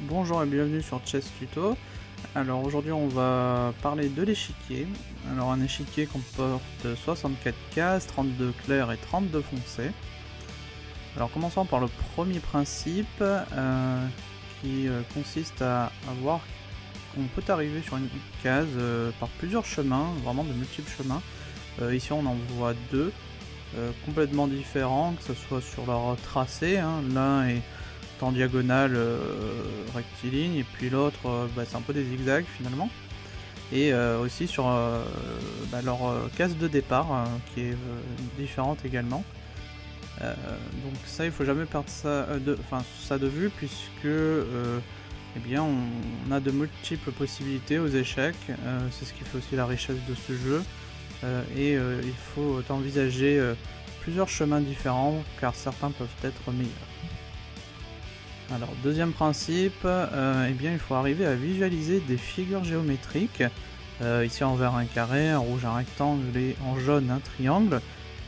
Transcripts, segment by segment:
Bonjour et bienvenue sur Chess Tuto. Alors aujourd'hui on va parler de l'échiquier. Alors un échiquier comporte 64 cases, 32 clairs et 32 foncés. Alors commençons par le premier principe qui consiste à voir qu'on peut arriver sur une case par plusieurs chemins, vraiment de multiples chemins. Ici on en voit deux complètement différents, que ce soit sur leur tracé, l'un est en diagonale rectiligne et puis l'autre c'est un peu des zigzags finalement, et aussi sur leur case de départ qui est différente également. Donc ça il faut jamais perdre ça de vue, puisque eh bien on a de multiples possibilités aux échecs. C'est ce qui fait aussi la richesse de ce jeu, et il faut envisager plusieurs chemins différents car certains peuvent être meilleurs. Alors deuxième principe, eh bien il faut arriver à visualiser des figures géométriques, ici en vert un carré, en rouge un rectangle et en jaune un triangle.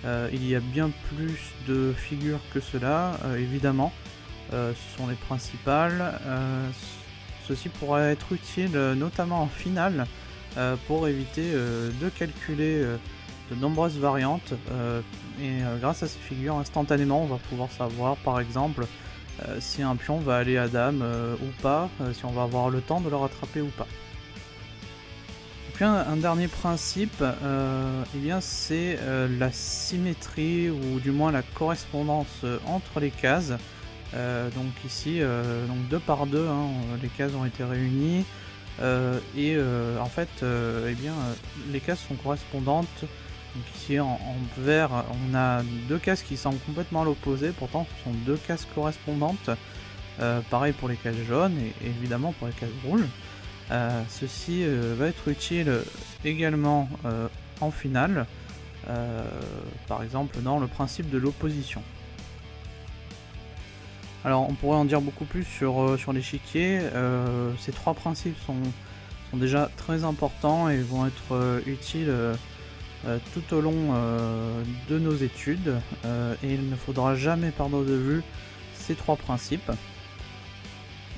Il y a bien plus de figures que cela, évidemment, ce sont les principales. Ceci pourrait être utile notamment en finale pour éviter de calculer de nombreuses variantes, et grâce à ces figures instantanément on va pouvoir savoir par exemple si un pion va aller à dame ou pas, si on va avoir le temps de le rattraper ou pas. Et puis un dernier principe, eh bien c'est la symétrie, ou du moins la correspondance entre les cases. Donc ici, donc 2 par 2, les cases ont été réunies, et en fait eh bien les cases sont correspondantes. Donc ici en vert on a deux cases qui semblent complètement à l'opposé, pourtant ce sont deux cases correspondantes. Pareil pour les cases jaunes et évidemment pour les cases rouges. Ceci va être utile également en finale, par exemple dans le principe de l'opposition. Alors on pourrait en dire beaucoup plus sur l'échiquier. Ces trois principes sont déjà très importants et vont être utiles tout au long de nos études, et il ne faudra jamais perdre de vue ces trois principes.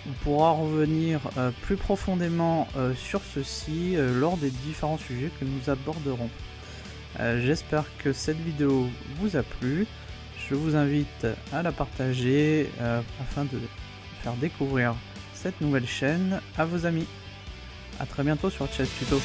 On pourra revenir plus profondément sur ceci lors des différents sujets que nous aborderons. J'espère que cette vidéo vous a plu. Je vous invite à la partager afin de faire découvrir cette nouvelle chaîne à vos amis. A très bientôt sur Chess Tuto.